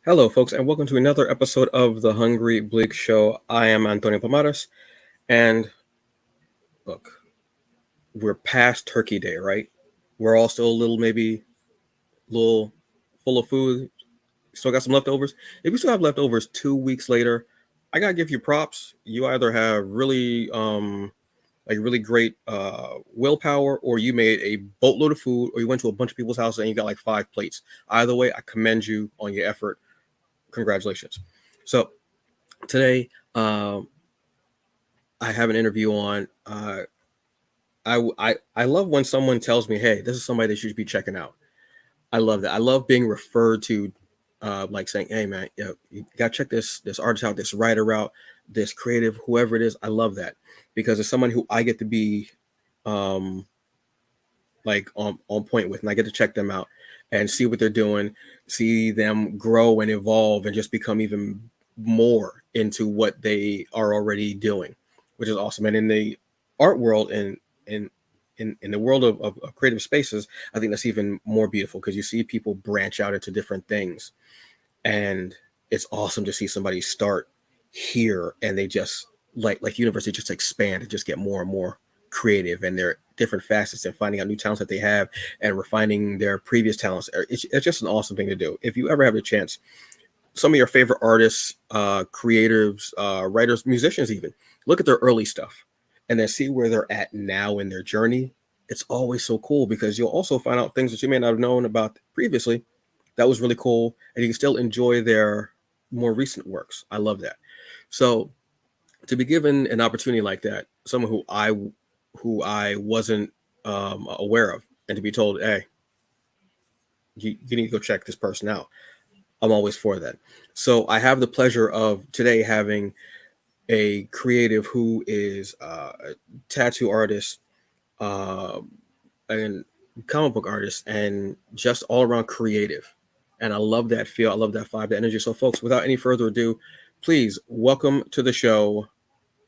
Hello, folks, and welcome to another episode of the Hungry Bleak Show. I am Antonio Pomares, and look, we're past Turkey Day, right? We're all still a little, maybe, little full of food. Still got some leftovers. If you still have leftovers 2 weeks later, I gotta give you props. You either have really great willpower, or you made a boatload of food, or you went to a bunch of people's houses and you got like 5 plates. Either way, I commend you on your effort. Congratulations. So today, I have an interview on. I love when someone tells me, "Hey, this is somebody that you should be checking out." I love that. I love being referred to, like saying, "Hey, man, you got to check this artist out, this writer out, this creative, whoever it is." I love that because it's someone who I get to be, um, like on point with, and I get to check them out and see what they're doing, see them grow and evolve, and just become even more into what they are already doing, which is awesome. And in the art world and in the world of creative spaces, I think that's even more beautiful because you see people branch out into different things, and it's awesome to see somebody start here and they just like university just expand and just get more and more creative and their different facets and finding out new talents that they have and refining their previous talents. It's just an awesome thing to do. If you ever have a chance, some of your favorite artists, creatives, writers, musicians, even look at their early stuff and then see where they're at now in their journey. It's always so cool because you'll also find out things that you may not have known about previously. That was really cool, and you can still enjoy their more recent works. I love that. So to be given an opportunity like that, someone who I wasn't aware of, and to be told, "Hey, you need to go check this person out," I'm always for that. So I have the pleasure of today having a creative who is a tattoo artist, uh, and comic book artist, and just all around creative. And I love that feel. I love that vibe, that energy. So, folks, without any further ado, please welcome to the show,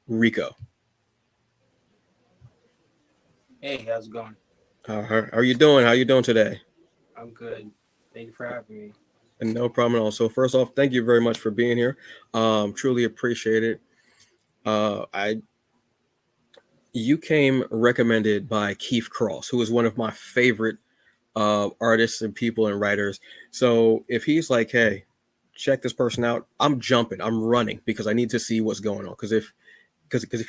Rico. Hey, how's it going? How are you doing? How are you doing today? I'm good. Thank you for having me. And no problem at all. So, first off, thank you very much for being here. Truly appreciate it. I You came recommended by Keith Cross, who is one of my favorite artists and people and writers. So if he's like, "Hey, check this person out," I'm jumping, I'm running because I need to see what's going on. Because if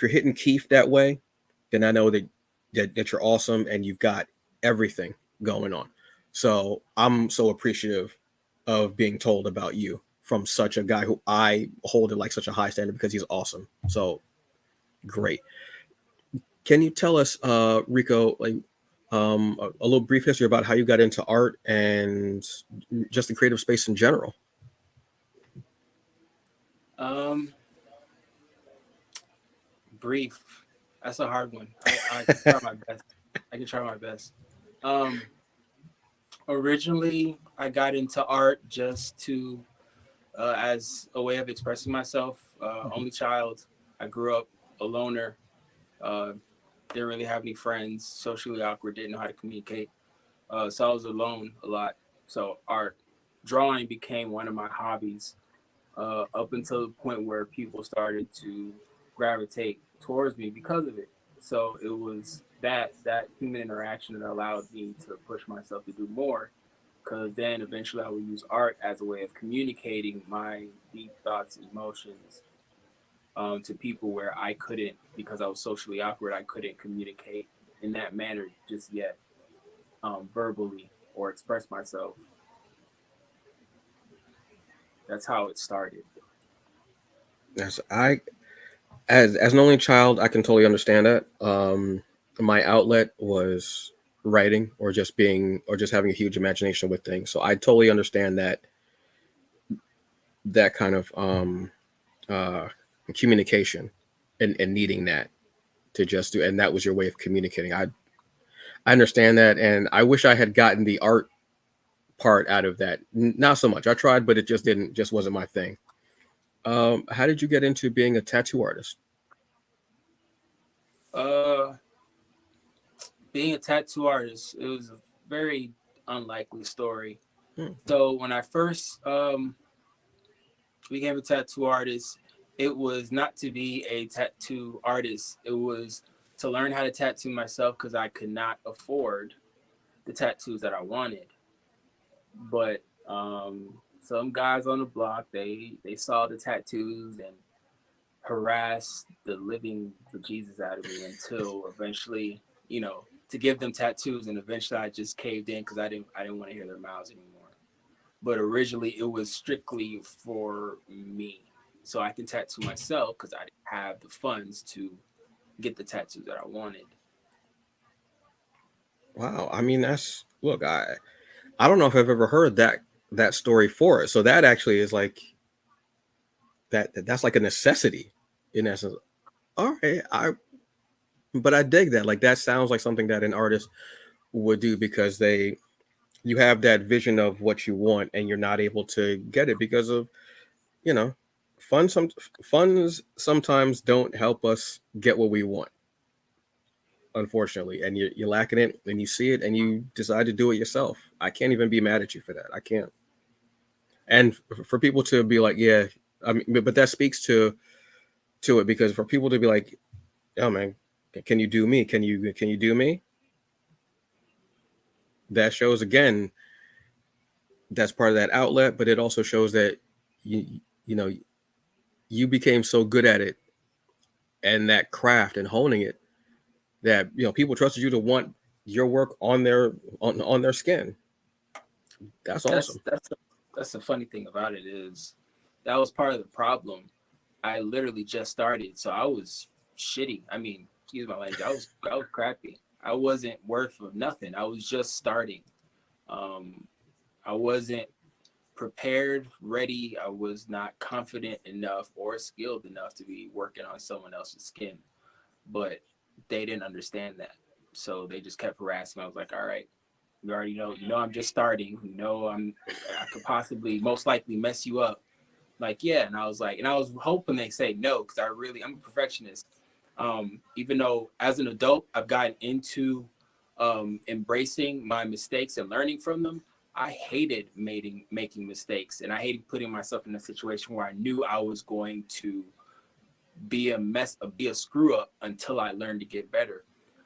you're hitting Keith that way, then I know that you're awesome and you've got everything going on. So I'm so appreciative of being told about you from such a guy who I hold at like such a high standard because he's awesome. So great. Can you tell us, Rico, like a little brief history about how you got into art and just the creative space in general? Um, Brief. That's a hard one. I can try my best. I can try my best. Um, Originally, I got into art just to as a way of expressing myself. Only child. I grew up a loner. Uh, didn't really have any friends. Socially awkward. Didn't know how to communicate. So I was alone a lot. So art, drawing became one of my hobbies up until the point where people started to gravitate towards me because of it. So it was that human interaction that allowed me to push myself to do more. Because then eventually I would use art as a way of communicating my deep thoughts, emotions to people where I couldn't, because I was socially awkward, I couldn't communicate in that manner just yet, verbally or express myself. That's how it started. As as an only child, I can totally understand that. My outlet was writing or just being or just having a huge imagination with things. So I totally understand that kind of uh, communication and needing that to just do, and that was your way of communicating. I understand that, and I wish I had gotten the art part out of that. Not so much. I tried, but it just wasn't my thing. How did you get into being a tattoo artist? Uh, Being a tattoo artist, it was a very unlikely story. Hmm. So when I first became a tattoo artist, it was not to be a tattoo artist. It was to learn how to tattoo myself because I could not afford the tattoos that I wanted. But some guys on the block, they saw the tattoos and harassed the living Jesus out of me until eventually, to give them tattoos, and eventually I just caved in because I didn't want to hear their mouths anymore. But originally it was strictly for me, so I can tattoo myself because I didn't have the funds to get the tattoos that I wanted. Wow. I mean, that's look. I don't know if I've ever heard that story for it. So that actually is like that's like a necessity in essence. All right. But I dig that. Like that sounds like something that an artist would do because you have that vision of what you want and you're not able to get it because of you know funds sometimes don't help us get what we want, unfortunately, and you're lacking it and you see it and you decide to do it yourself. I can't even be mad at you for that. I can't. And for people to be like, yeah, I mean, but that speaks to it because for people to be like, oh man, can you do me? Can you do me? That shows again that's part of that outlet, but it also shows that you you know you became so good at it and that craft and honing it that people trusted you to want your work on their skin. That's That's awesome. that's the, that's the funny thing about it is that was part of the problem. I literally just started, so I was shitty. I mean, excuse my language. I was crappy. I wasn't worth of nothing. I was just starting. Um, I wasn't prepared, ready. I was not confident enough or skilled enough to be working on someone else's skin. But they didn't understand that, so they just kept harassing me. I was like, all right, you already know. I'm just starting. I could possibly, most likely, mess you up. Like, yeah. And I was like, and I was hoping they say no because I'm a perfectionist. Even though as an adult I've gotten into embracing my mistakes and learning from them, I hated making mistakes, and I hated putting myself in a situation where I knew I was going to be a screw up until I learned to get better.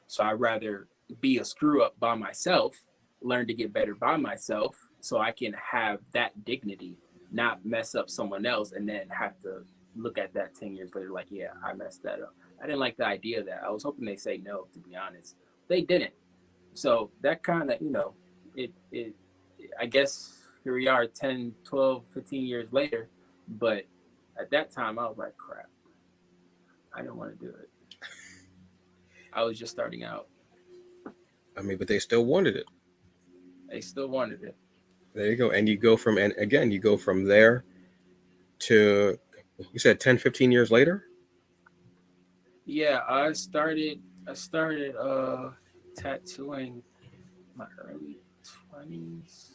So I'd rather be a screw up by myself, learn to get better by myself, so I can have that dignity, not mess up someone else and then have to look at that 10 years later like, yeah, I messed that up. I didn't like the idea of that. I was hoping they say no, to be honest. They didn't. So that kind of, it I guess here we are 10, 12, 15 years later, but at that time I was like, crap, I didn't want to do it. I was just starting out. I mean, but they still wanted it. They still wanted it. There you go. And you go from, and again, you go from there to, you said 10, 15 years later? Yeah, I started tattooing my early 20s,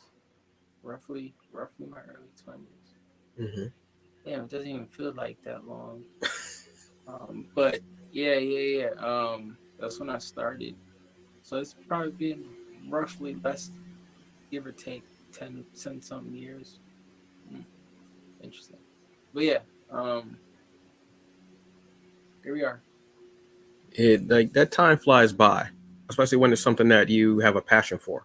roughly my early 20s. Hmm. Damn, it doesn't even feel like that long. But yeah. That's when I started. So it's probably been roughly less, give or take 10 something years. Hmm, interesting. But yeah, um, here we are. It like that time flies by, especially when it's something that you have a passion for.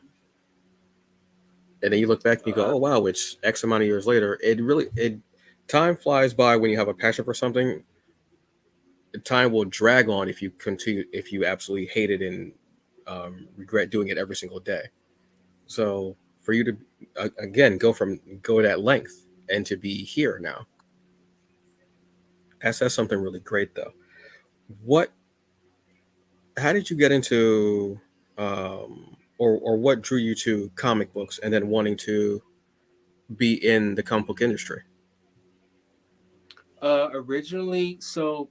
And then you look back and you go, Uh, "Oh wow, it's X amount of years later." It time flies by when you have a passion for something. Time will drag on if you absolutely hate it and regret doing it every single day. So for you to again go that length and to be here now, that's something really great though. What how did you get into or what drew you to comic books and then wanting to be in the comic book industry? Originally, so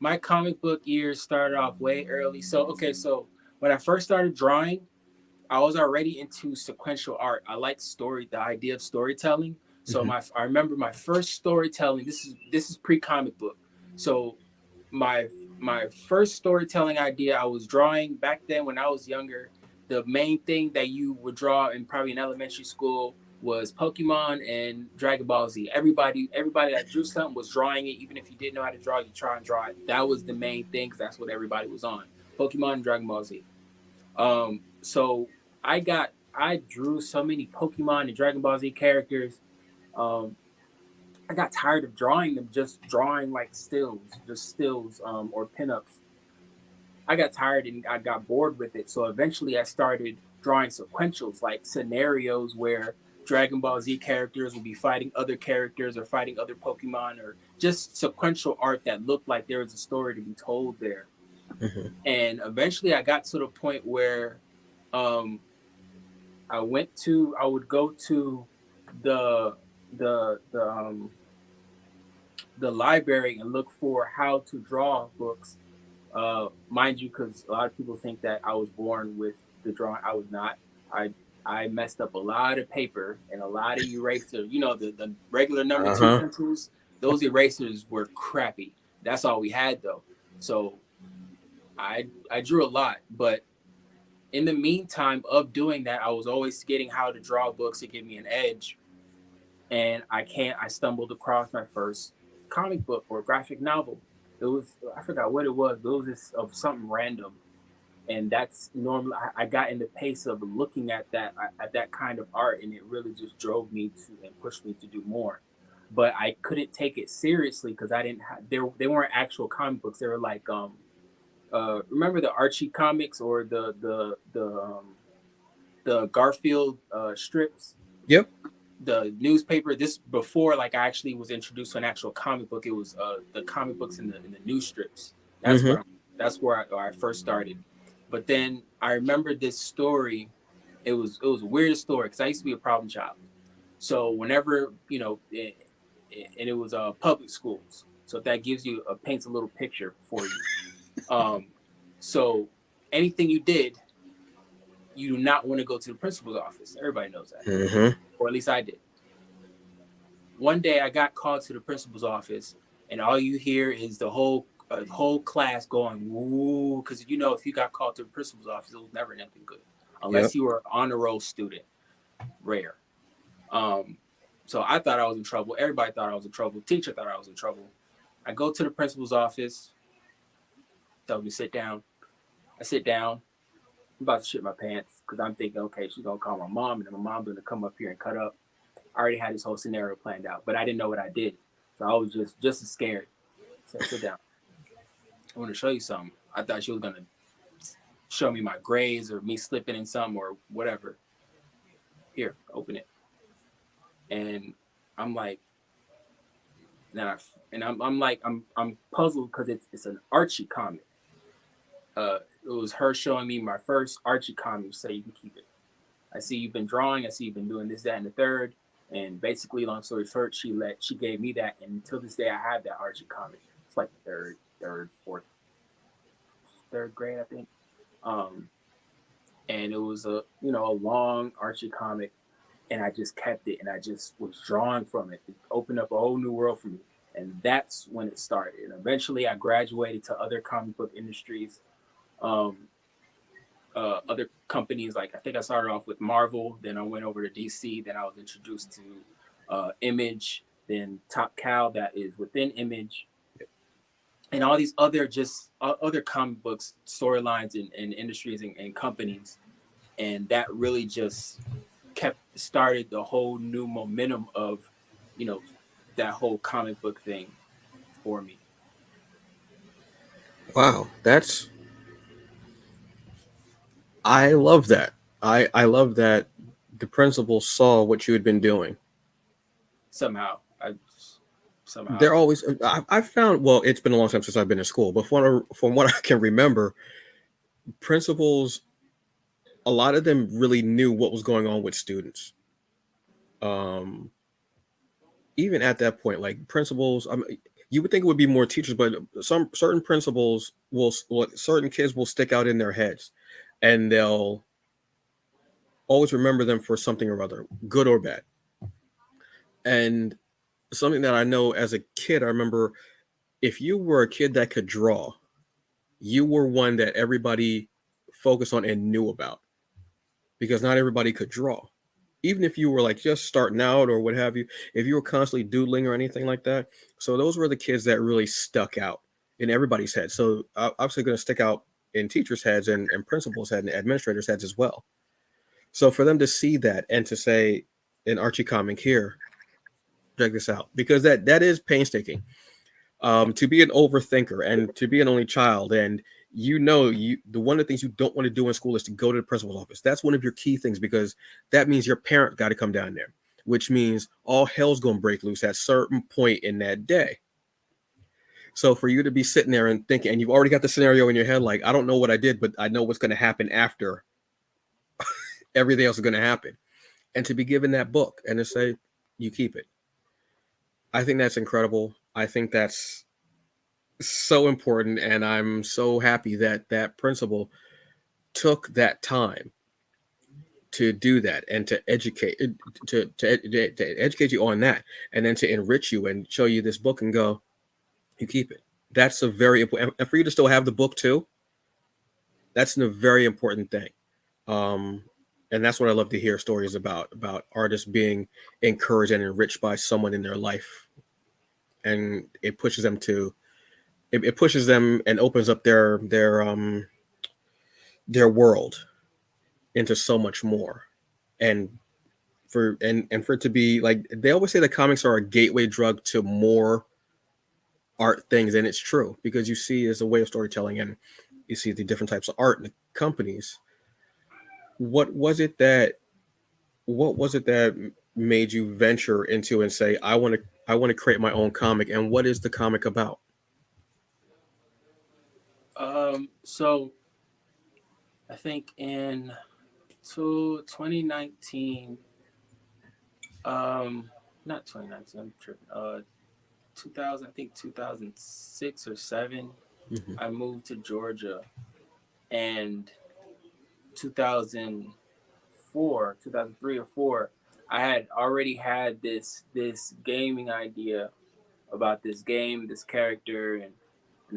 my comic book years started off way early. So okay, so when I first started drawing, I was already into sequential art. I like the idea of storytelling. So Hmm. I remember my first storytelling. This is pre comic book. So my my first storytelling idea, I was drawing back then when I was younger. The main thing that you would draw in probably in elementary school was Pokemon and Dragon Ball Z. Everybody that drew something was drawing it. Even if you didn't know how to draw, you try and draw it. That was the main thing because that's what everybody was on. Pokemon and Dragon Ball Z. So I drew so many Pokemon and Dragon Ball Z characters. Um, I got tired of drawing them, just drawing like stills, just stills, or pinups. I got tired and I got bored with it. So eventually I started drawing sequentials, like scenarios where Dragon Ball Z characters will be fighting other characters or fighting other Pokemon, or just sequential art that looked like there was a story to be told there. Hmm. And eventually I got to the point where um, I would go to the the the library and look for how to draw books. Mind you, because a lot of people think that I was born with the drawing. I was not. I I messed up a lot of paper and a lot of eraser. You know, the regular number two Uh-huh. pencils. Those erasers were crappy. That's all we had though. So I drew a lot, but in the meantime of doing that, I was always getting how to draw books to give me an edge. And I stumbled across my first comic book or graphic novel. It was, I forgot what it was, but it was just of something random. And that's normally I got in the pace of looking at that kind of art, and it really just drove me to and pushed me to do more. But I couldn't take it seriously because I didn't have they weren't actual comic books. They were like remember the Archie comics or the Garfield strips, Yep. the newspaper. This before like I actually was introduced to an actual comic book. It was the comic books in the news strips. That's Hmm. what that's where I first started. But then I remember this story. It was a weird story because I used to be a problem child. So whenever and it was public schools. So if that gives you paints a little picture for you. Um, so anything you did, you do not want to go to the principal's office. Everybody knows that, Hmm. or at least I did. One day I got called to the principal's office, and all you hear is the whole class going woo, because if you got called to the principal's office, it was never anything good, Yep. unless you were an honor roll student, rare. Um, so I thought I was in trouble. Everybody thought I was in trouble. Teacher thought I was in trouble. I go to the principal's office, tell me to sit down. I sit down. I'm about to shit my pants because I'm thinking, okay, she's gonna call my mom, and then my mom's gonna come up here and cut up. I already had this whole scenario planned out, but I didn't know what I did, so I was just as scared. I said, "Sit down. I want to show you something." I thought she was gonna show me my grades or me slipping in something or whatever. Here, open it, and I'm like, I'm like, I'm puzzled because it's an Archie comic. It was her showing me my first Archie comic. So you can keep it. I see you've been drawing. I see you've been doing this, that, and the third. And basically, long story short, she gave me that, and until this day, I have that Archie comic. It's like fourth, third grade, I think. Um, and it was a long Archie comic, and I just kept it, and I just was drawing from it. It opened up a whole new world for me, and that's when it started. And eventually, I graduated to other comic book industries. Um, other companies. Like I think I started off with Marvel, then I went over to DC, then I was introduced to Image, then Top Cow that is within Image, and all these other just other comic books storylines and industries and companies, and that really just kept started the whole new momentum of you know that whole comic book thing for me Wow. I love that. I love that the principal saw what you had been doing. somehow. I somehow They're always. I found. Well, it's been a long time since I've been in school, but from what I can remember, principals, a lot of them really knew what was going on with students. Um, Even at that point, like principals, you would think it would be more teachers, but some certain principals certain kids will stick out in their heads, and they'll always remember them for something or other, good or bad. And something that I know as a kid, I remember if you were a kid that could draw, you were one that everybody focused on and knew about because not everybody could draw. even if you were like just starting out or what have you, if you were constantly doodling or anything like that. So those were the kids that really stuck out in everybody's head. So obviously going to stick out in teachers' heads and principals' heads and administrators' heads as well. So for them to see that and to say in Archie comic here, check this out, because that is painstaking. To be an overthinker and to be an only child, and you the one of the things you don't want to do in school is to go to the principal's office. That's one of your key things because that means your parent got to come down there, which means all hell's gonna break loose at a certain point in that day. So for you to be sitting there and thinking, and you've already got the scenario in your head, like I don't know what I did, but I know what's going to happen after everything else is going to happen, and to be given that book and to say you keep it, I think that's incredible. I think that's so important, and I'm so happy that that principal took that time to do that and to educate to educate you on that, and then to enrich you and show you this book and go, you keep it. That's a very important, and for you to still have the book too, that's a very important thing. Um, and that's what I love to hear stories about artists being encouraged and enriched by someone in their life, and it pushes them to it pushes them and opens up their world into so much more. And for it to be like they always say that comics are a gateway drug to more art things, and it's true because you see as a way of storytelling, and you see the different types of art and the companies. What was it that what was it that made you venture into and say I want to create my own comic, and what is the comic about? So I think in 2019, um, not 2019, I'm tripping. 2000, I think 2006 or seven, Hmm. I moved to Georgia, and 2004, 2003 or four, I had already had this gaming idea about this game, this character, and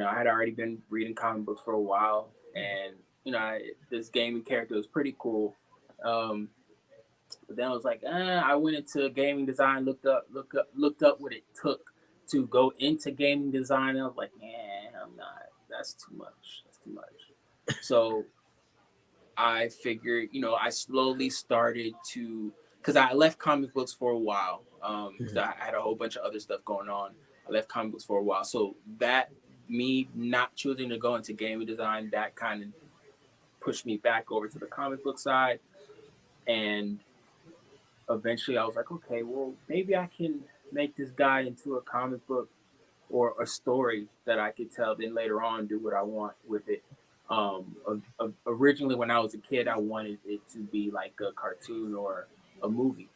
I had already been reading comic books for a while, and this gaming character was pretty cool. Um, but then I was like, I went into gaming design, looked up what it took to go into gaming design. And I was like, I'm not. That's too much. That's too much. So I figured, I slowly started to, because I left comic books for a while, because I had a whole bunch of other stuff going on. I left comic books for a while, so that me not choosing to go into gaming design, that kind of pushed me back over to the comic book side, and eventually I was like, okay, well maybe I can make this guy into a comic book or a story that I could tell. Then later on, do what I want with it. Originally, when I was a kid, I wanted it to be like a cartoon or a movie,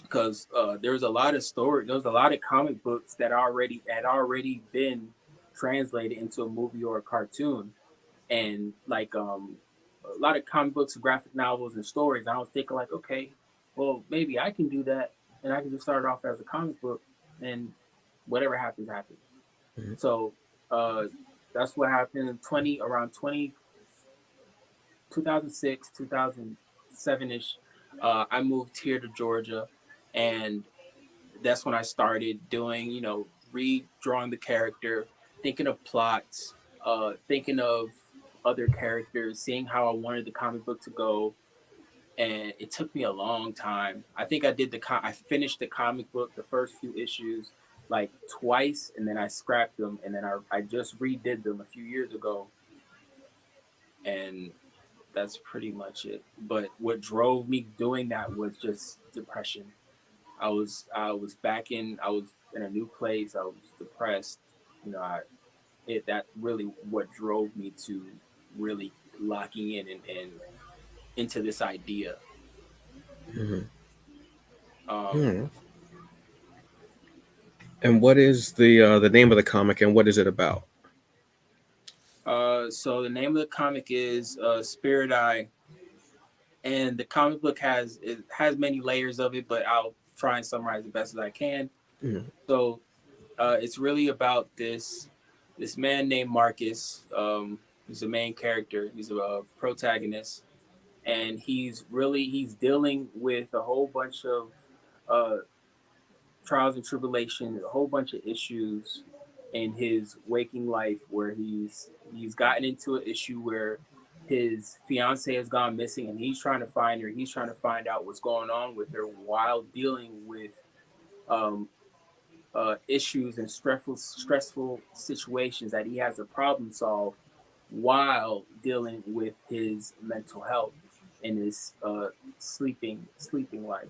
because there was a lot of story. There was a lot of comic books that already been translated into a movie or a cartoon, and like a lot of comic books, graphic novels, and stories. I was thinking like, okay, well maybe I can do that, and I can just start off as a comic book, and whatever happens happens. Hmm. So uh, that's what happened in 20 around 20 2006 2007 ish. I moved here to Georgia, and that's when I started doing, redrawing the character, thinking of plots, thinking of other characters, seeing how I wanted the comic book to go. And it took me a long time. I think I finished the comic book, the first few issues, like twice, and then I scrapped them, and then I just redid them a few years ago, and that's pretty much it. But what drove me doing that was just depression. I was in a new place. I was depressed. I it that really what drove me to really locking in and into this idea. Hmm. Um, Hmm. And what is the name of the comic, and what is it about? so the name of the comic is Spirit Eye, and the comic book has many layers of it, but I'll try and summarize the best as I can. Hmm. So it's really about this man named Marcus. He's the main character. He's a protagonist, and he's dealing with a whole bunch of uh, trials and tribulations, a whole bunch of issues in his waking life, where he's gotten into an issue where his fiance has gone missing, and he's trying to find her. He's trying to find out what's going on with her while dealing with um, issues and stressful situations that he has to problem solve while dealing with his mental health and his sleeping life.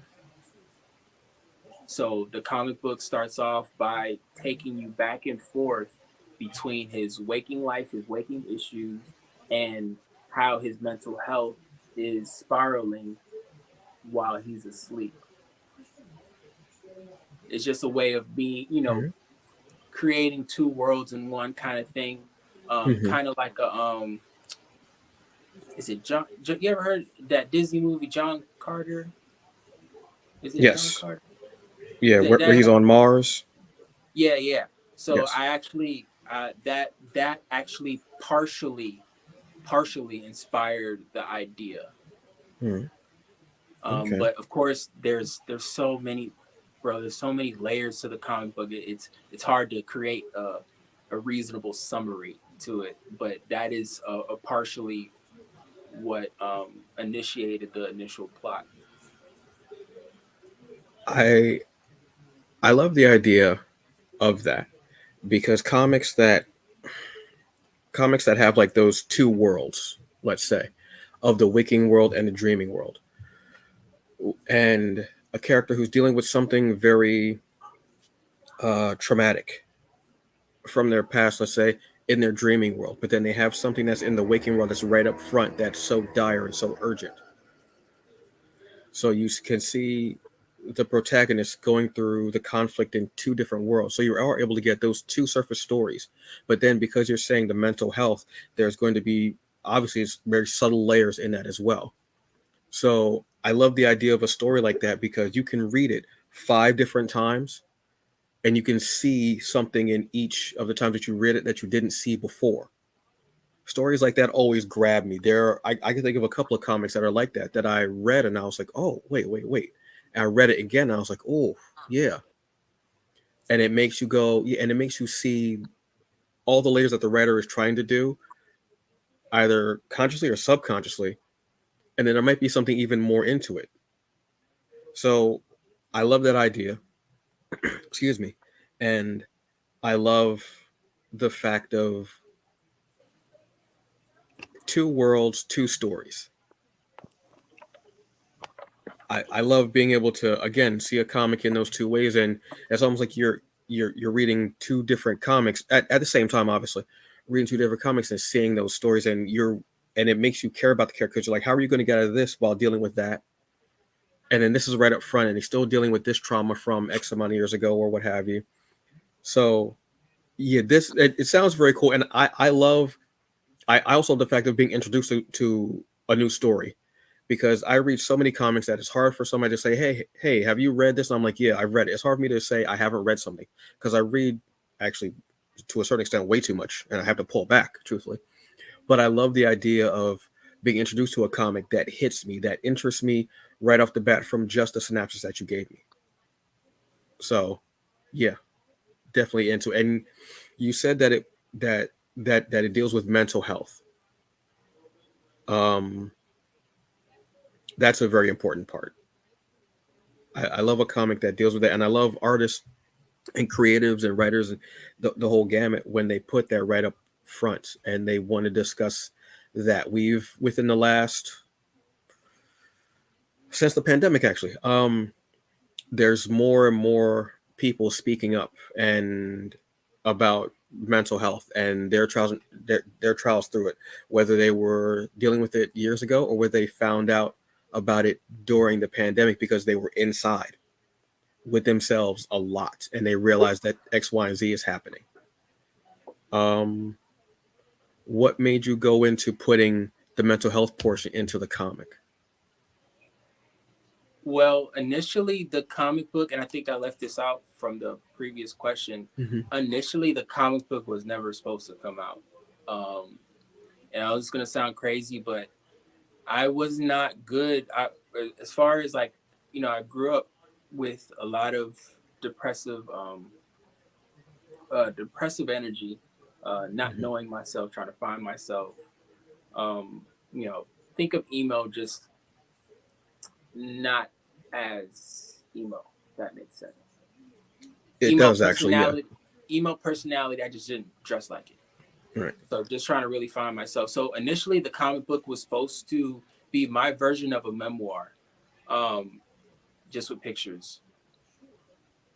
So the comic book starts off by taking you back and forth between his waking life, his waking issues, and how his mental health is spiraling while he's asleep. It's just a way of being, Hmm. creating two worlds in one kind of thing. Hmm. Kind of like a is it John? You ever heard that Disney movie John Carter? Is it John Yes. Carter? Yeah, where That he's on Mars. Yeah, yeah. So Yes. I actually that actually partially inspired the idea. Hmm. Okay. But of course, there's so many, bro. There's so many layers to the comic book. It's hard to create a reasonable summary to it. But that is a partially what initiated the initial plot. I I love the idea of that because comics that have like those two worlds, let's say, of the waking world and the dreaming world, and a character who's dealing with something very traumatic from their past, let's say, in their dreaming world, but then they have something that's in the waking world that's right up front that's so dire and so urgent. So you can see the protagonist going through the conflict in two different worlds. So you are able to get those two surface stories. But then because you're saying the mental health, there's going to be obviously it's very subtle layers in that as well. So I love the idea of a story like that because you can read it 5 different times and you can see something in each of the times that you read it that you didn't see before. Stories like that always grab me. I can think of a couple of comics that are like that I read and I was like, oh wait, and I read it again and I was like, oh yeah, and it makes you go, yeah, and it makes you see all the layers that the writer is trying to do, either consciously or subconsciously, and then there might be something even more into it. So I love that idea. Excuse me, and I love the fact of two worlds, two stories. I love being able to again see a comic in those two ways, and it's almost like you're reading two different comics at the same time. Obviously, reading two different comics and seeing those stories, and it makes you care about the characters. You're like, how are you going to get out of this while dealing with that? And then this is right up front, and he's still dealing with this trauma from X amount of years ago or what have you. So yeah, it sounds very cool, and I also love the fact of being introduced to a new story because I read so many comics that it's hard for somebody to say, hey, have you read this? And I'm like, yeah, I've read it. It's hard for me to say I haven't read something because I read actually to a certain extent way too much and I have to pull back, truthfully. But I love the idea of being introduced to a comic that hits me, that interests me right off the bat from just the synopsis that you gave me. So, yeah, definitely into it. And you said that that it deals with mental health. Um, that's a very important part. I love a comic that deals with that, and I love artists and creatives and writers and the whole gamut when they put that right up front and they want to discuss that. We've within the last since the pandemic actually, there's more and more people speaking up and about mental health and their trials through it, whether they were dealing with it years ago or whether they found out about it during the pandemic because they were inside with themselves a lot and they realized that X, Y, and Z is happening. Um, what made you go into putting the mental health portion into the comic? Well, initially the comic book, and I think I left this out from the previous question. Hmm. Initially, the comic book was never supposed to come out. And I was gonna sound crazy, but I was not good. As far as like, I grew up with a lot of depressive, depressive energy, not Hmm. knowing myself, trying to find myself. Um, you know, think of emo just not as emo. If that makes sense. It Emo does actually, yeah. personality, emo personality. I just didn't dress like it. Right. So just trying to really find myself. So initially, the comic book was supposed to be my version of a memoir, um, just with pictures.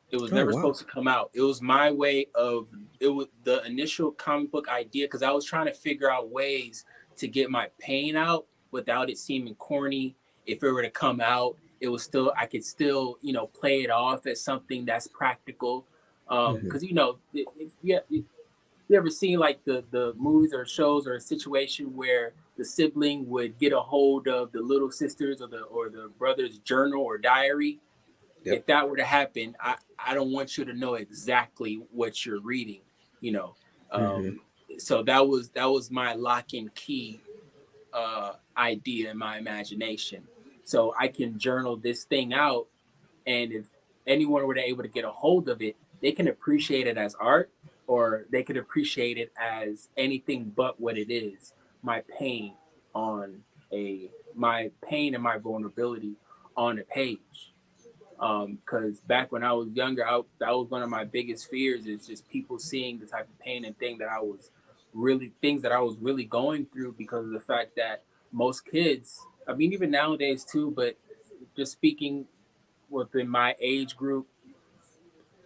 It was Oh never wow. supposed to come out. It was my way of it was the initial comic book idea because I was trying to figure out ways to get my pain out without it seeming corny. If it were to come out, it was still I could still play it off as something that's practical. Hmm. Because if you ever seen like the movies or shows or a situation where the sibling would get a hold of the little sisters or the brother's journal or diary? Yep. If that were to happen, I don't want you to know exactly what you're reading, you know. Hmm. Um, so that was my lock and key idea in my imagination. So I can journal this thing out, and if anyone were to able to get a hold of it, they can appreciate it as art, or they could appreciate it as anything but what it is. My pain on my pain and my vulnerability on a page. Because back when I was younger, that was one of my biggest fears is just people seeing the type of pain and things that I was really going through because of the fact that most kids, I mean, even nowadays too, but just speaking within my age group,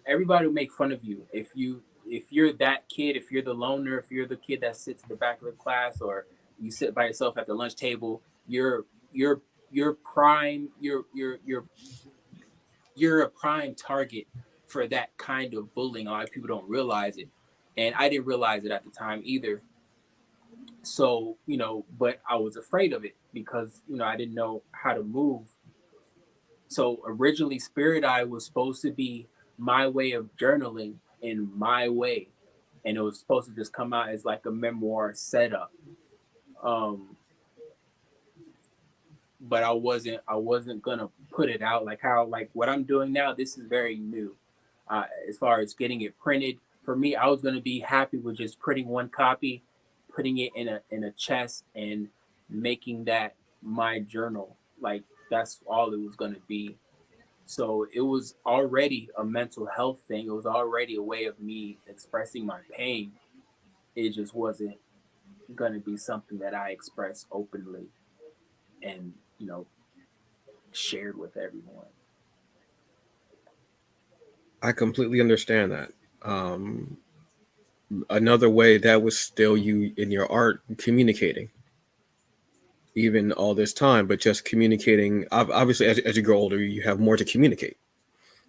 everybody will make fun of you if you're that kid, if you're the loner, if you're the kid that sits in the back of the class, or you sit by yourself at the lunch table. You're you're prime. You're a prime target for that kind of bullying. A lot of people don't realize it, and I didn't realize it at the time either. So but I was afraid of it because I didn't know how to move. So originally, Spirit Eye was supposed to be my way of journaling in my way, and it was supposed to just come out as like a memoir setup. Um, but I wasn't gonna put it out like how like what I'm doing now. This is very new, as far as getting it printed. For me, I was gonna be happy with just printing one copy, putting it in a chest, and making that my journal. Like that's all it was gonna be. So it was already a mental health thing. It was already a way of me expressing my pain. It just wasn't gonna be something that I expressed openly and shared with everyone. I completely understand that. Um, Another way that was still you in your art communicating, even all this time, but just communicating. Obviously, as you grow older, you have more to communicate.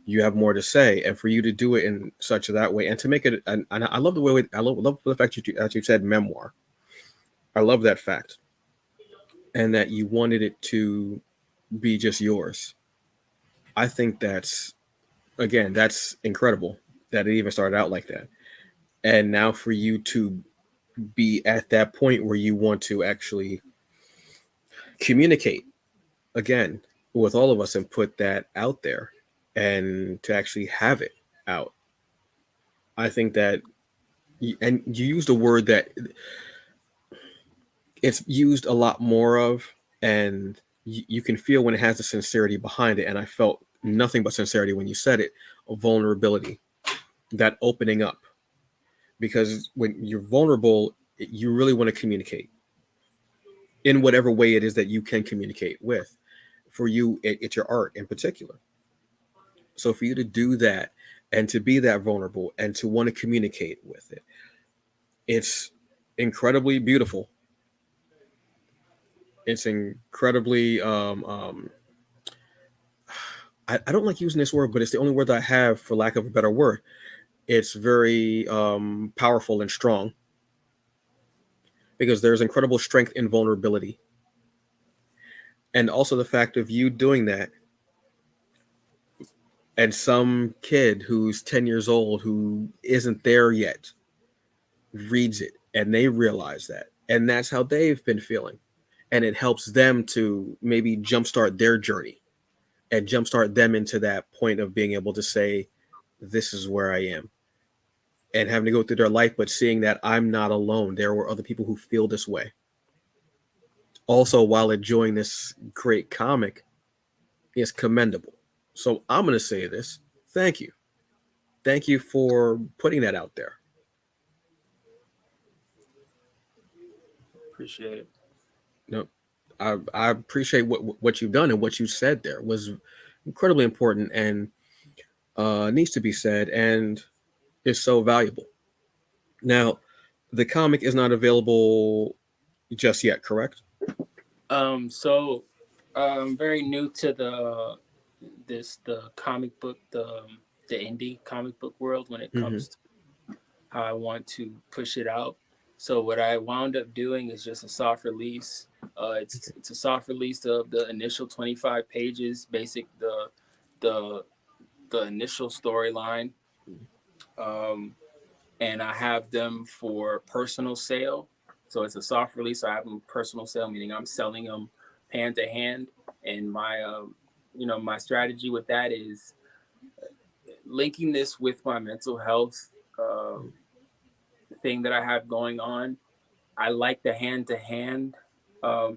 You have more to say, and for you to do it in such that way, and to make it, and I love the way I love the fact that you said memoir. I love that fact, and that you wanted it to be just yours. I think that's again, that's incredible that it even started out like that. And now for you to be at that point where you want to actually communicate again with all of us and put that out there and to actually have it out. I think that, and you used a word that it's used a lot more of, and you can feel when it has the sincerity behind it. And I felt nothing but sincerity when you said it, a vulnerability, that opening up. Because when you're vulnerable, you really want to communicate in whatever way it is that you can communicate with. For you, it's your art in particular. So for you to do that and to be that vulnerable and to want to communicate with it, it's incredibly beautiful. It's incredibly I don't like using this word, but it's the only word that I have for lack of a better word. It's very powerful and strong because there's incredible strength in vulnerability. And also the fact of you doing that and some kid who's 10 years old who isn't there yet reads it and they realize that. And that's how they've been feeling. and it helps them to maybe jumpstart their journey and jumpstart them into that point of being able to say, this is where I am, and having to go through their life, but seeing that I'm not alone. There were other people who feel this way. Also, while enjoying this great comic is commendable. So I'm going to say this. Thank you. Thank you for putting that out there. Appreciate it. No, I appreciate what you've done, and what you said there was incredibly important, and needs to be said, and is so valuable. Now, the comic is not available just yet, correct? So I'm very new to the comic book, the indie comic book world when it Mm-hmm. comes to how I want to push it out. So what I wound up doing is just a soft release. It's a soft release of the initial 25 pages, basic the the initial storyline, um, and I have them for personal sale. So it's a soft release. So I have them personal sale, meaning I'm selling them hand to hand. And my strategy with that is linking this with my mental health thing that I have going on. I like the hand to hand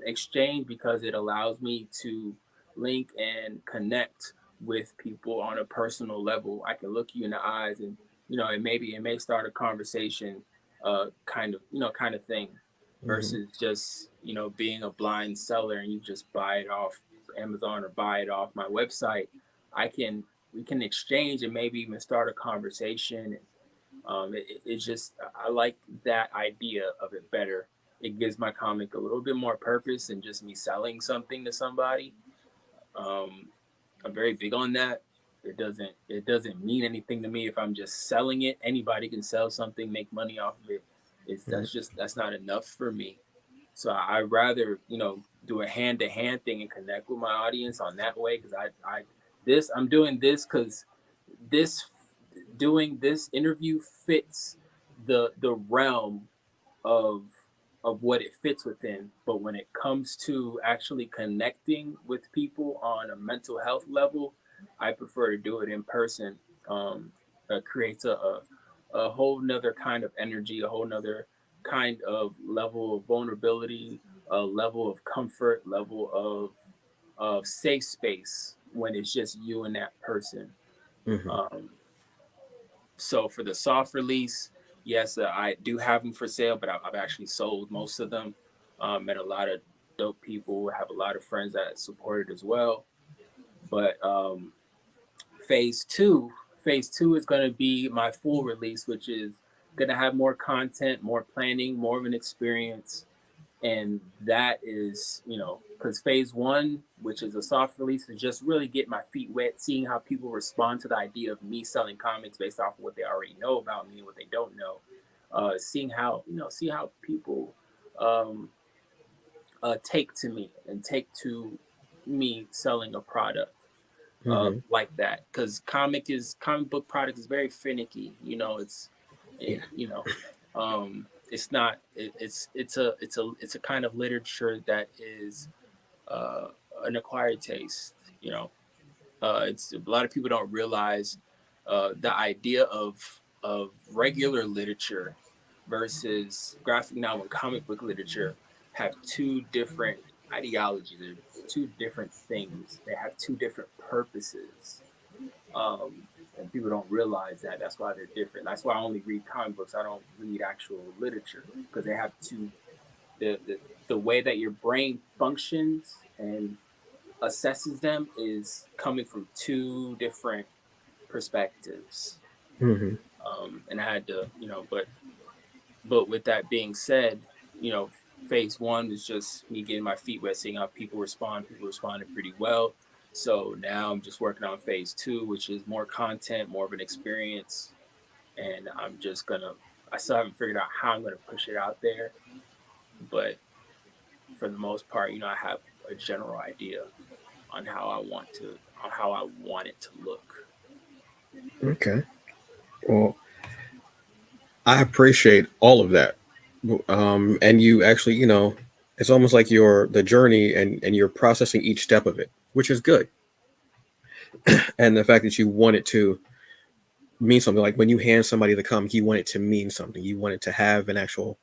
exchange because it allows me to link and connect with people on a personal level. I can look you in the eyes, and it may start a conversation, kind of thing, Mm-hmm. versus just being a blind seller and you just buy it off Amazon or buy it off my website. I can We can exchange and maybe even start a conversation. It's just I like that idea of it better. It gives my comic a little bit more purpose than just me selling something to somebody. Um, I'm very big on that. It doesn't mean anything to me if I'm just selling it. Anybody can sell something, make money off of it. Right. That's not enough for me. So I'd rather do a hand to hand thing and connect with my audience on that way because I'm doing this because this doing this interview fits the realm of what it fits within. But when it comes to actually connecting with people on a mental health level, I prefer to do it in person. Creates a whole nother kind of energy, a whole nother kind of level of vulnerability, a level of comfort, level of safe space when it's just you and that person. Mm-hmm. Um, so for the soft release, yes, I do have them for sale, but I've actually sold most of them. Met a lot of dope people. Have a lot of friends that support it as well. But phase two, phase two is going to be my full release, which is going to have more content, more planning, more of an experience, and that is because phase one, which is a soft release, is just really get my feet wet, seeing how people respond to the idea of me selling comics based off of what they already know about me and what they don't know. Seeing how see how people um, take to me and take to me selling a product Mm-hmm. like that, because comic book product is very finicky. Yeah. It's not it's a kind of literature that is uh, an acquired taste. It's a lot of people don't realize the idea of regular literature versus graphic novel and comic book literature have two different ideologies. They're two different things. They have two different purposes, and people don't realize that. That's why they're different. That's why I only read comic books. I don't read actual literature because they have two the way that your brain functions and assesses them is coming from two different perspectives. Mm-hmm. And I had to, but with that being said, you know, phase one was just me getting my feet wet, seeing how people respond. People responded pretty well. So now I'm just working on phase two, which is more content, more of an experience. And I still haven't figured out how I'm gonna push it out there, but for the most part, I have a general idea on how I want it to look. Okay. Well, I appreciate all of that. And you actually, It's almost like you're the journey and you're processing each step of it, which is good. And the fact that you want it to mean something, like when you hand somebody the comic, you want it to mean something. You want it to have an actual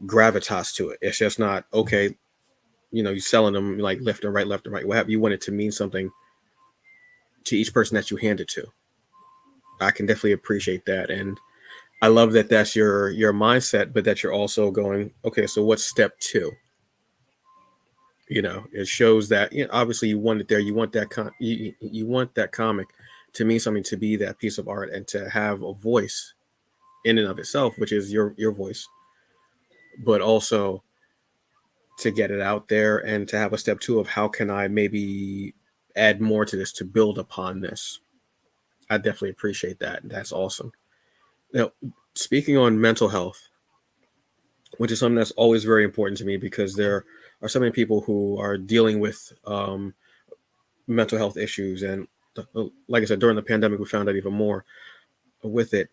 gravitas to it. It's just not okay. You're selling them like left and right. What have you want it to mean something to each person that you hand it to. I can definitely appreciate that, and I love that that's your mindset, but that you're also going, okay, so what's step two? It shows that obviously you want it there. You want you want that comic to mean something, to be that piece of art, and to have a voice in and of itself, which is your voice, but also to get it out there and to have a step two of how can I maybe add more to this to build upon this. I definitely appreciate that. That's awesome. Now, speaking on mental health, which is something that's always very important to me because there are so many people who are dealing with mental health issues. And like I said, during the pandemic, we found out even more with it.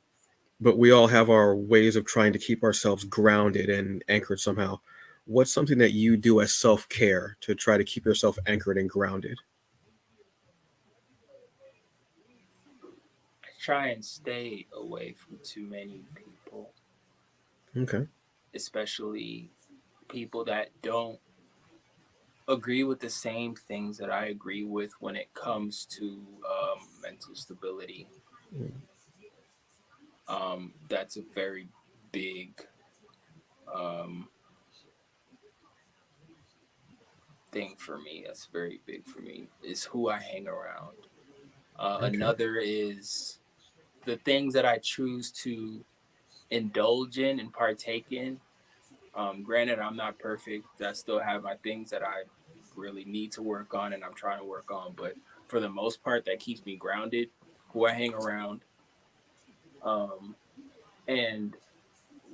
But we all have our ways of trying to keep ourselves grounded and anchored somehow. What's something that you do as self care to try to keep yourself anchored and grounded? I try and stay away from too many people, Okay. especially people that don't agree with the same things that I agree with when it comes to mental stability. That's a very big um, thing for me. That's very big for me. Is who I hang around. Okay. Another is the things that I choose to indulge in and partake in. Granted, I'm not perfect. I still have my things that I really need to work on and I'm trying to work on. But for the most part, that keeps me grounded. Who I hang around, um, and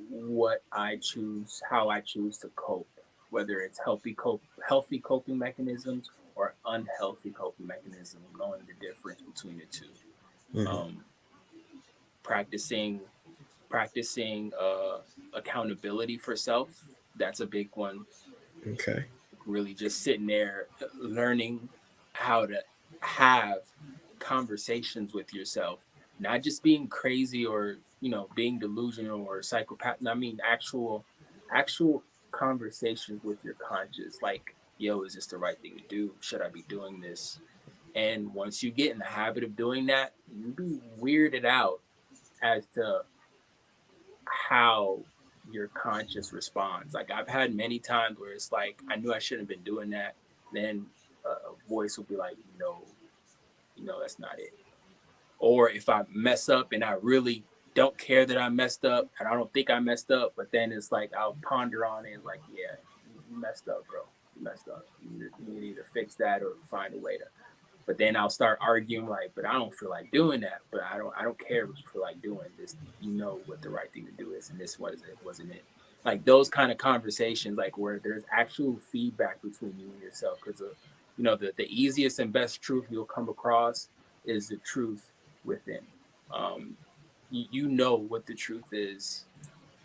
what I choose, how I choose to cope, whether it's healthy coping mechanisms or unhealthy coping mechanisms, knowing the difference between the two. Hmm. Um, practicing accountability for self. That's a big one. Okay. Really just sitting there learning how to have conversations with yourself, not just being crazy or being delusional or psychopath. I mean actual conversations with your conscience, like, yo, is this the right thing to do? Should I be doing this? And once you get in the habit of doing that, you be weirded out as to how your conscious responds. Like, I've had many times where it's like I knew I shouldn't have been doing that. Then a voice will be like, no, that's not it. Or if I mess up and I really don't care that I messed up and I don't think I messed up, but then it's like I'll ponder on it, like, yeah, you messed up, bro. You messed up. You need to either fix that or find a way to. But then I'll start arguing like, but I don't feel like doing that. But I don't care what you feel like doing. This, you know what the right thing to do is, and this wasn't it. Like those kind of conversations, like where there's actual feedback between you and yourself, because the easiest and best truth you'll come across is the truth within. You know what the truth is.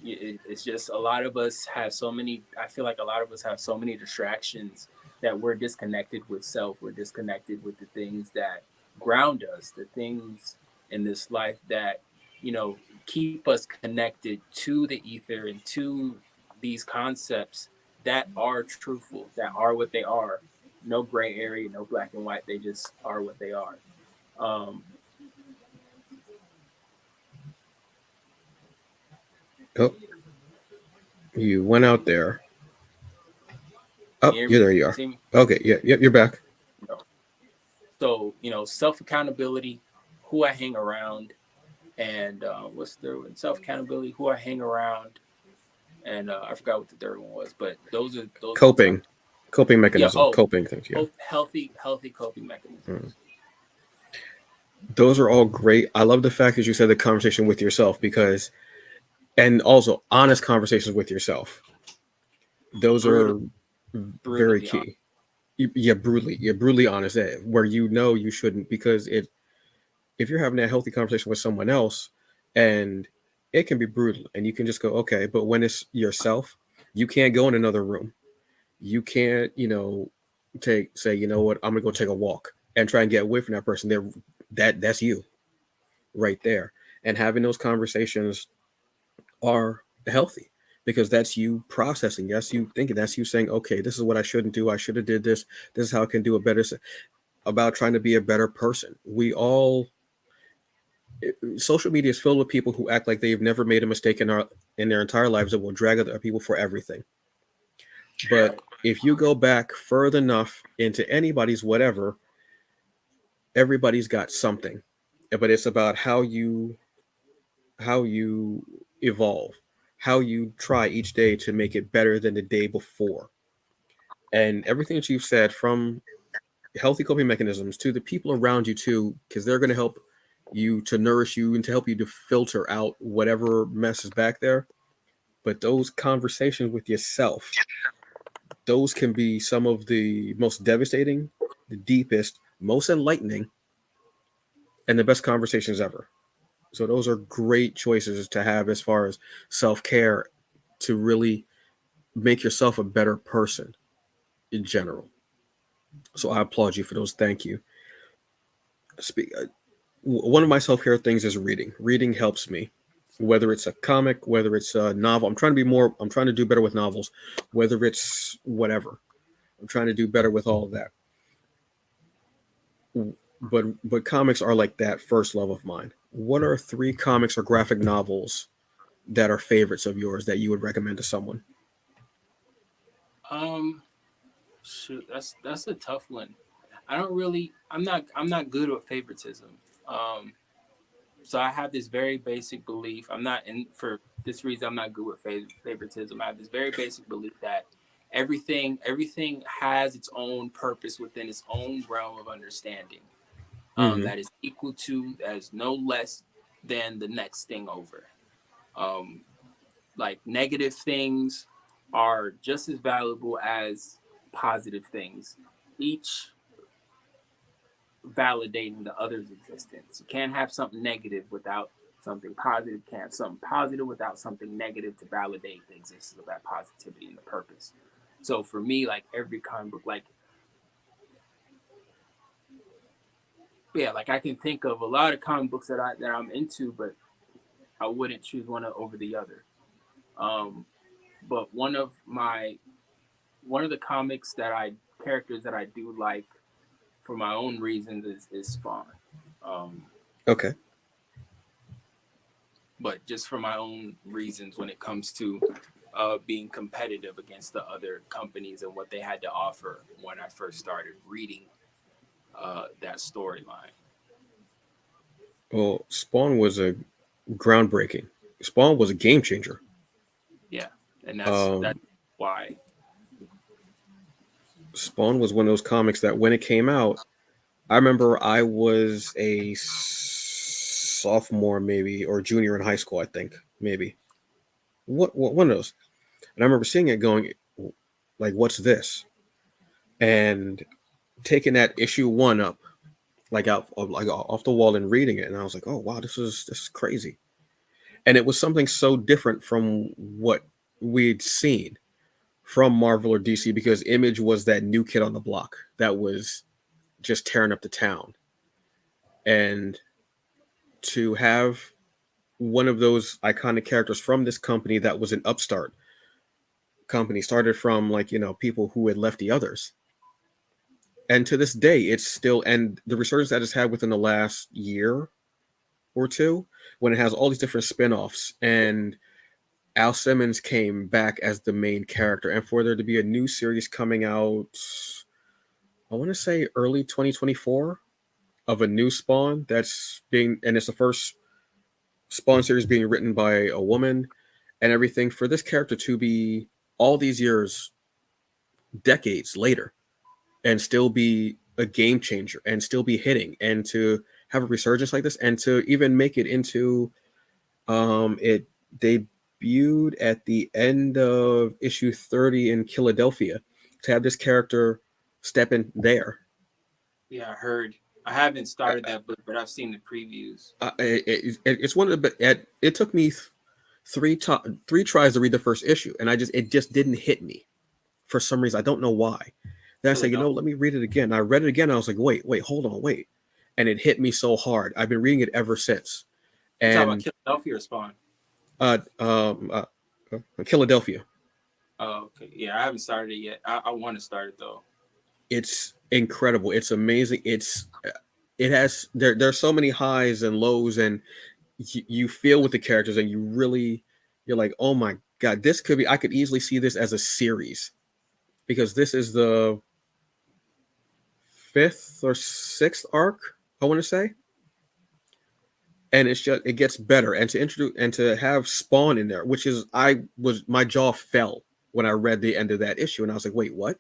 It's just a lot of us have so many. I feel like a lot of us have so many distractions that we're disconnected with self. We're disconnected with the things that ground us, the things in this life that you know keep us connected to the ether and to these concepts that are truthful, that are what they are. No gray area, no black and white. They just are what they are. Um, Oh, you went out there. Oh, can you hear yeah, me? there you You are. see me? Okay, yeah, yep, you're back. No. So self accountability, who I hang around, and what's the third one? Self accountability, who I hang around, and I forgot what the third one was, but those are the top. Coping, coping Yeah. mechanism, Oh, coping things. Yeah. healthy coping Mm. mechanisms. Those are all great. I love the fact that you said the conversation with yourself because, and also honest conversations with yourself. Those Brutal, are very brutally honest. key. Yeah, brutally honest. Where you shouldn't, because if you're having that healthy conversation with someone else, and it can be brutal, and you can just go okay, but when it's yourself, you can't go in another room. You can't, take say, you know what, I'm gonna go take a walk and try and get away from that person. That's you right there. And having those conversations are healthy because that's you processing, that's you thinking, that's you saying, okay, this is what I shouldn't do. I should have did this. This is how I can do a better. About trying to be a better person. We all social media is filled with people who act like they've never made a mistake in their entire lives and will drag other people for everything. But Right. if you go back further enough into anybody's whatever, everybody's got something. But it's about how you evolve, how you try each day to make it better than the day before. And everything that you've said, from healthy coping mechanisms to the people around you too, because they're going to help you to nourish you and to help you to filter out whatever mess is back there. But those conversations with yourself, those can be some of the most devastating, the deepest, most enlightening, and the best conversations ever. So those are great choices to have as far as self-care, to really make yourself a better person in general. So I applaud you for those. Thank you. Speak, one of my self-care things is reading. Reading helps me, whether it's a comic, whether it's a novel. I'm trying to do better with novels, whether it's whatever. I'm trying to do better with all of that. But comics are like that first love of mine. What are three comics or graphic novels that are favorites of yours that you would recommend to someone? Um, Shoot, that's a tough one. I don't really. I'm not good with favoritism. Um, so I have this very basic belief. I'm not in for this reason. I'm not good with favoritism. I have this very basic belief that everything has its own purpose within its own realm of understanding. Mm-hmm. That is equal to, that is no less than the next thing over. Um, like negative things are just as valuable as positive things, each validating the other's existence. You can't have something negative without something positive. You can't have something positive without something negative to validate the existence of that positivity and the purpose. So for me, like every comic book, like yeah, like I can think of a lot of comic books that I'm into, but I wouldn't choose one over the other. Um, but one of the comics that I characters that I do like for my own reasons is Spawn. Um, Okay. but just for my own reasons when it comes to being competitive against the other companies and what they had to offer when I first started reading that storyline. Well, Spawn was a groundbreaking. Spawn was a game changer. Yeah, and that's Um, why. Spawn was one of those comics that when it came out, I remember I was a sophomore, maybe, or junior in high school. I think maybe what one of those. And I remember seeing it, going, like, "What's this?" And taking that issue one up, like off the wall, and reading it, and I was like, "Oh wow, this is crazy." And it was something so different from what we'd seen from Marvel or DC, because Image was that new kid on the block that was just tearing up the town. And to have one of those iconic characters from this company that was an upstart company, started from, like, people who had left the others. And to this day, it's still, and the resurgence that it's had within the last year or two, when it has all these different spin-offs, and Al Simmons came back as the main character, and for there to be a new series coming out, I want to say early 2024, of a new Spawn that's being, and it's the first Spawn series being written by a woman, and everything, for this character to be all these years, decades later, and still be a game changer and still be hitting, and to have a resurgence like this, and to even make it into, it debuted at the end of issue 30 in Philadelphia, to have this character step in there. Yeah, I heard. I haven't started that book, but I've seen the previews. It's one of the, it took me three tries to read the first issue, and it just didn't hit me for some reason. I don't know why. Then I said, Philadelphia. let me read it again. I read it again. And I was like, wait, hold on, wait. And it hit me so hard. I've been reading it ever since. You talking about And Philadelphia or Spawn? uh, um, uh, Philadelphia, Oh, okay. Yeah, I haven't started it yet. I want to start it though. it's incredible. It's amazing. It has there's so many highs and lows, and you feel with the characters, and you're like, oh my god, this could be. I could easily see this as a series because this is the fifth or sixth arc, I want to say, and it gets better. And to introduce and to have Spawn in there, which is my jaw fell when I read the end of that issue, and I was like, wait, what?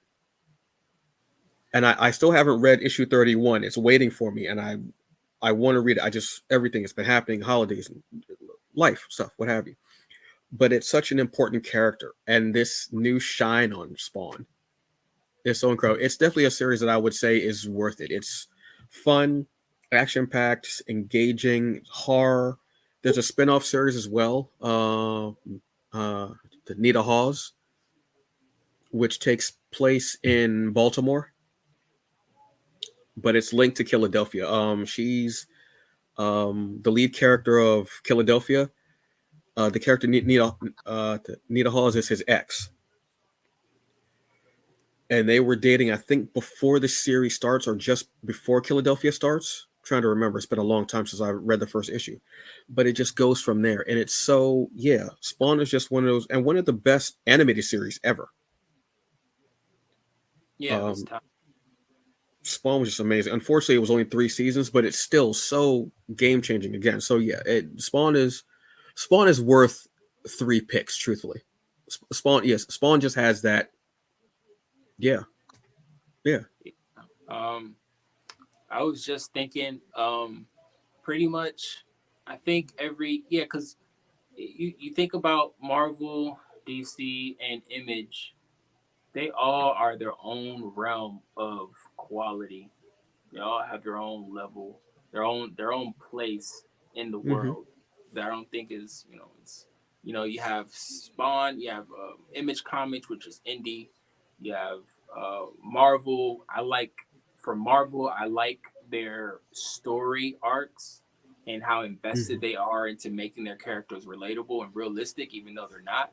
And I still haven't read issue 31. It's waiting for me, and I want to read it. I just everything has been happening, holidays, life stuff, what have you. But it's such an important character, and this new shine on Spawn is so incredible. It's definitely a series that I would say is worth it. It's fun, action packed, engaging, horror. There's a spin-off series as well, the Nita Hawes, which takes place in Baltimore, but it's linked to Philadelphia. She's the lead character of Philadelphia. The character Nita Hawes is his ex, and they were dating. I think before the series starts, or just before Philadelphia starts. I'm trying to remember. It's been a long time since I read the first issue, but it just goes from there. And it's so yeah. Spawn is just one of those, and one of the best animated series ever. Yeah, it was Um, time. Spawn was just amazing. Unfortunately, it was only 3 seasons, but it's still so game changing again. So yeah, Spawn is worth 3 picks. Truthfully, Spawn, yes, Spawn just has that. Yeah, yeah. Um, I was just thinking, pretty much. I think every yeah, because you think about Marvel, DC, and Image, they all are their own realm of quality. They all have their own level, their own place in the Mm-hmm. world. That I don't think is it's you have Spawn, you have Image Comics, which is indie. You have Marvel. For Marvel, I like their story arcs and how Mm-hmm. invested they are into making their characters relatable and realistic, even though they're not.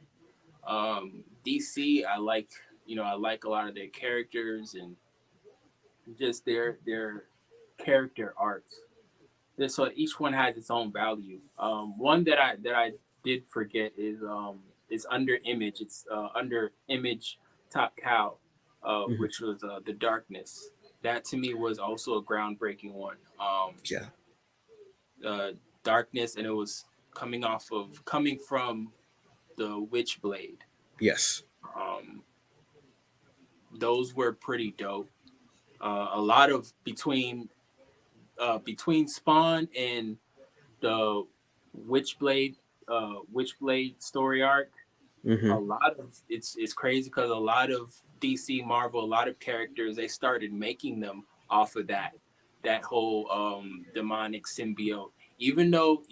DC, I like a lot of their characters and just their character arcs. So each one has its own value. One that I did forget is under Image. It's under Image Top Cow, Mm-hmm. which was the Darkness. That to me was also a groundbreaking one. Yeah. Uh, Darkness, and it was coming from the Witchblade. Yes. Um, those were pretty dope. A lot of between Spawn and the Witchblade Witchblade story arc, Mm-hmm. a lot of it's crazy because a lot of DC Marvel, a lot of characters they started making them off of that whole demonic symbiote. Even though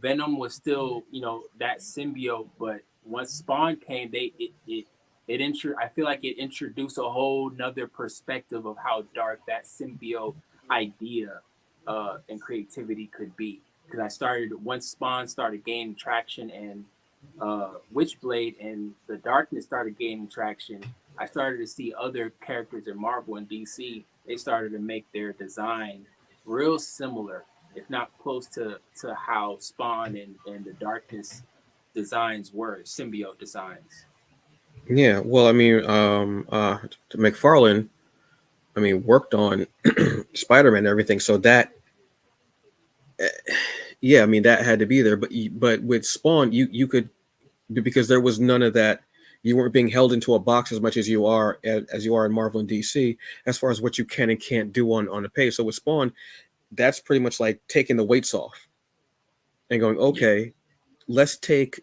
Venom was still that symbiote, but once Spawn came, I feel like it introduced a whole nother perspective of how dark that symbiote idea and creativity could be. Because I started once Spawn started gaining traction and Witchblade and the Darkness started gaining traction, I started to see other characters in Marvel and DC. They started to make their design real similar, if not close to how Spawn and the Darkness designs were, symbiote designs. Yeah. Well, I mean, McFarlane, I mean, worked on Spider-Man and everything, so that, eh, yeah, I mean, that had to be there. But with Spawn, you could, because there was none of that. You weren't being held into a box as much as you are in Marvel and DC, as far as what you can and can't do on the page. So with Spawn, that's pretty much like taking the weights off and going, Yeah, okay, let's take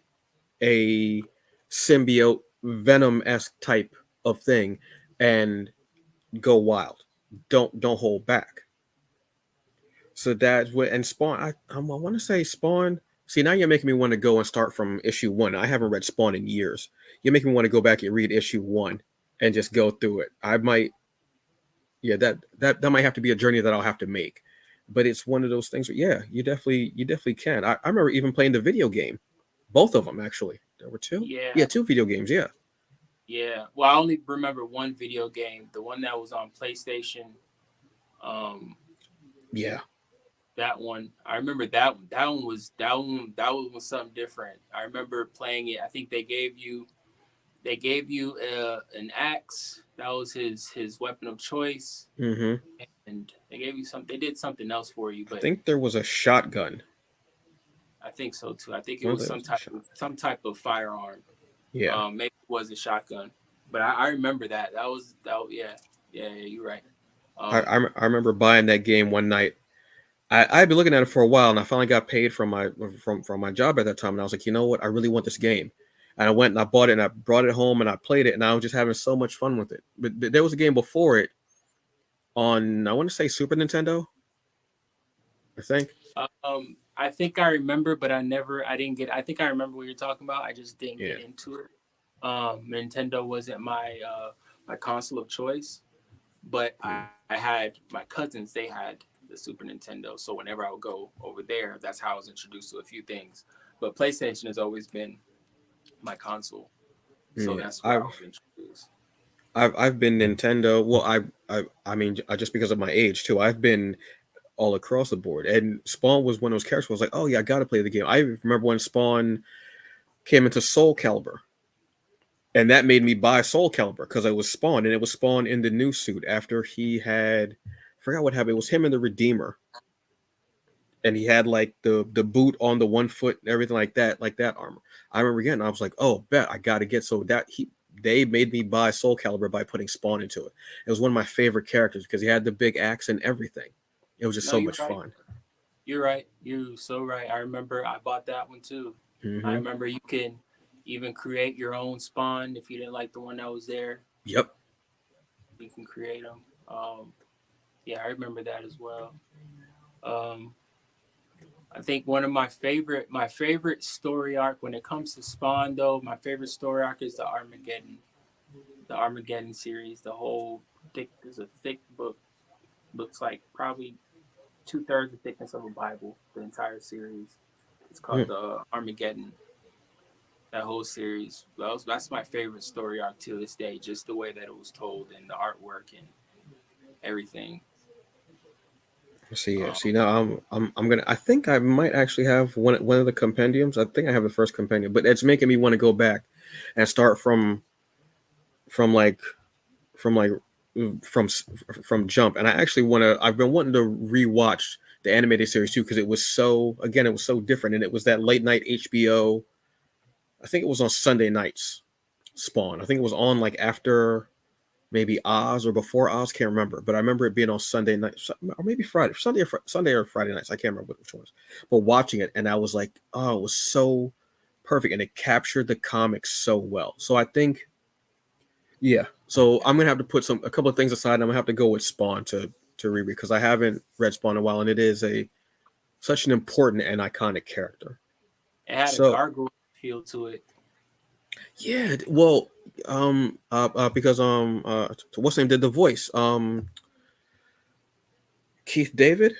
a symbiote Venom esque type of thing and go wild. Don't hold back. So that's what, and Spawn. I want to say Spawn. See, now you're making me want to go and start from issue one. I haven't read Spawn in years. You're making me want to go back and read issue one and just go through it. I might, yeah, that might have to be a journey that I'll have to make. But it's one of those things where, yeah, you definitely can. I remember even playing the video game, both of them actually. There were two, Yeah, yeah, two video games, yeah, yeah. Well, I only remember one video game, the one that was on PlayStation. Um, yeah. that one, I remember that one. That one was something different. I remember playing it. I think they gave you an axe. That was his weapon of choice, Mm-hmm. and they gave you some. They did something else for you, I but think there was a shotgun. I think so too. I think it One of was those, some type of firearm. yeah. Maybe it was a shotgun, but I remember that. Yeah, yeah. You're right. Um, I remember buying that game one night. I'd been looking at it for a while, and I finally got paid from my job at that time. And I was like, you know what? I really want this game, and I went and I bought it and I brought it home and I played it, and I was just having so much fun with it. But there was a game before it on, I want to say, Super Nintendo, I think. I think I remember, but I didn't get. I think I remember what you're talking about. I just didn't Yeah. get into it. Nintendo wasn't my console of choice, but Mm. I had my cousins. They had the Super Nintendo, so whenever I would go over there, that's how I was introduced to a few things. But PlayStation has always been my console, so Yeah, that's where I was introduced. I've been Nintendo. Well, I mean, just because of my age too, I've been all across the board. And Spawn was one of those characters. Where I was like, oh yeah, I got to play the game. I remember when Spawn came into Soul Calibur, and that made me buy Soul Calibur because it was Spawn, and it was Spawn in the new suit after he had, I forgot what happened. It was him and the Redeemer, and he had like the boot on the one foot and everything like that armor. I remember again. I was like, oh, bet I got to get. So that he they made me buy Soul Calibur by putting Spawn into it. It was one of my favorite characters because he had the big axe and everything. It was just No, so you're much right. fun. You're right. You're so right. I remember I bought that one too. I Hmm. remember you can even create your own spawn if you didn't like the one that was there. Yep. You can create them. Yeah, I remember that as well. Um, I think one of my favorite story arc when it comes to Spawn though, my favorite story arc is the Armageddon series. The whole thick is a thick book. Looks like probably 2/3 the thickness of a Bible. The entire series. It's called Mm. the Armageddon. That whole series. That's my favorite story arc to this day. Just the way that it was told and the artwork and everything. See, yeah. Um, See, now I'm gonna. I think I might actually have one of the compendiums. I think I have the first compendium, but it's making me want to go back and start from like from like from from Jump. And I actually want to. I've been wanting to rewatch the animated series too because it was so, again, it was so different, and it was that late night HBO. I think it was on Sunday nights. Spawn. I think it was on like after maybe Oz or before Oz. Can't remember, but I remember it being on Sunday night or maybe Friday, Sunday or Friday nights. I can't remember which ones. But watching it, and I was like, oh, it was so perfect, and it captured the comics so well. So I think, yeah. So I'm gonna have to put a couple of things aside, and I'm gonna have to go with Spawn to reread because I haven't read Spawn in a while, and it is a such an important and iconic character. it had a So gargoyle feel to it. yeah, well, because what's his name did the voice? Keith David,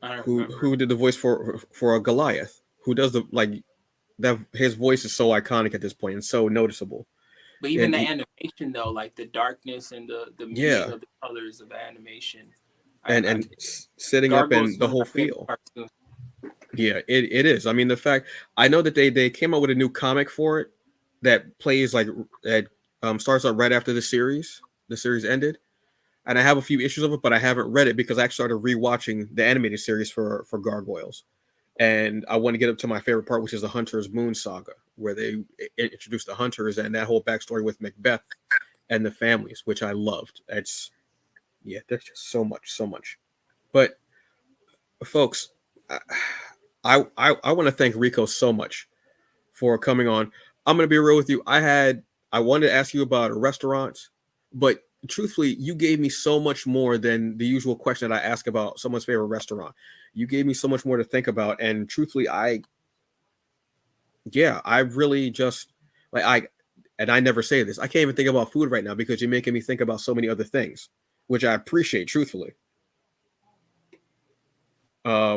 I don't who remember, did the voice for a Goliath, who does the like that. His voice is so iconic at this point and so noticeable. but even And the he, animation though, like the darkness and the muting yeah, of the colors of the animation. I and sitting up Gargoyle's and the one of whole my favorite feel. cartoons. Yeah, it is. I mean, the fact I know that they came out with a new comic for it that plays like that starts out right after the series. The series ended, and I have a few issues of it, but I haven't read it because I started rewatching the animated series for Gargoyles, and I want to get up to my favorite part, which is the Hunter's Moon saga, where they introduced the hunters and that whole backstory with Macbeth and the families, which I loved. It's yeah, there's just so much, so much. But folks, I want to thank Rico so much for coming on. I'm gonna be real with you. I wanted to ask you about restaurants, but truthfully, you gave me so much more than the usual question that I ask about someone's favorite restaurant. You gave me so much more to think about, and truthfully, yeah, I really just like and I never say this. I can't even think about food right now because you're making me think about so many other things, which I appreciate, truthfully,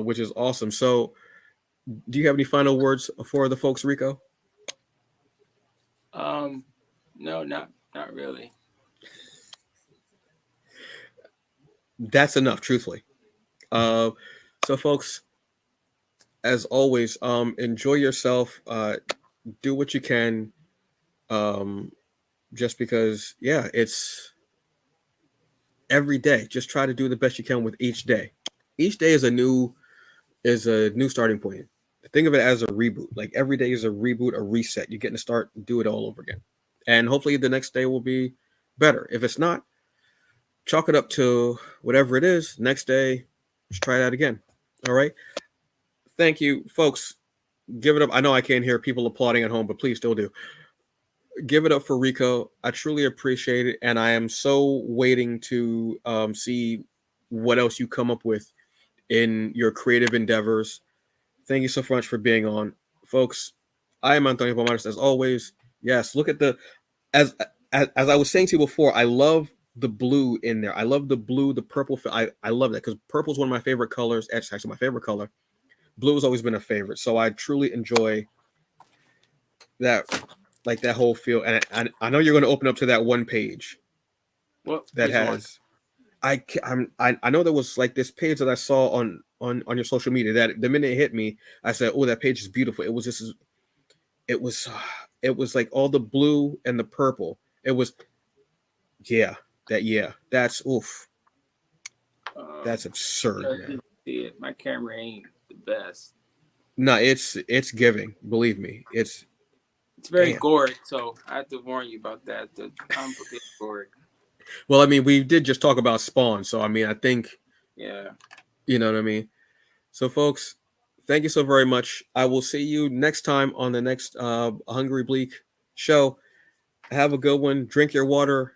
which is awesome. So, do you have any final words for the folks, Rico? Um, no, not really. That's enough, truthfully. Uh, so, folks, as always, enjoy yourself. Do what you can. Um, just because, yeah, it's every day. Just try to do the best you can with each day. Each day is a new starting point. Think of it as a reboot. Like every day is a reboot, a reset. You're getting to start do it all over again, and hopefully the next day will be better. If it's not, chalk it up to whatever it is. Next day, just try that again. All right. Thank you, folks. Give it up. I know I can't hear people applauding at home, but please still do. Give it up for Rico. I truly appreciate it, and I am so waiting to see what else you come up with in your creative endeavors. Thank you so much for being on, folks. I am Antonio Pomares as always. Yes, look at the as as I was saying to you before. I love the blue in there. I love the blue, the purple. I love that because purple is one of my favorite colors. It's actually my favorite color. Blue has always been a favorite, so I truly enjoy that, like that whole feel. And I know you're going to open up to that one page that Which one? has. I know there was like this page that I saw on your social media that the minute it hit me, I said, "Oh, that page is beautiful." It was just it was it was like all the blue and the purple. It was yeah, that's oof. That's absurd, You man. can see it. My camera ain't the best. No, it's giving. Believe me, it's It's very damn. gory, so I have to warn you about that. The comic book is gory. Well, I mean, we did just talk about Spawn, so I mean, I think Yeah. you know what I mean. So, folks, thank you so very much. I will see you next time on the next Hungry Bleak show. Have a good one. Drink your water.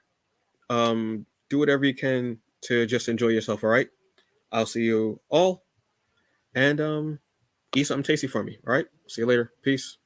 Do whatever you can to just enjoy yourself. All right. I'll see you all, and eat something tasty for me. All right. See you later. Peace.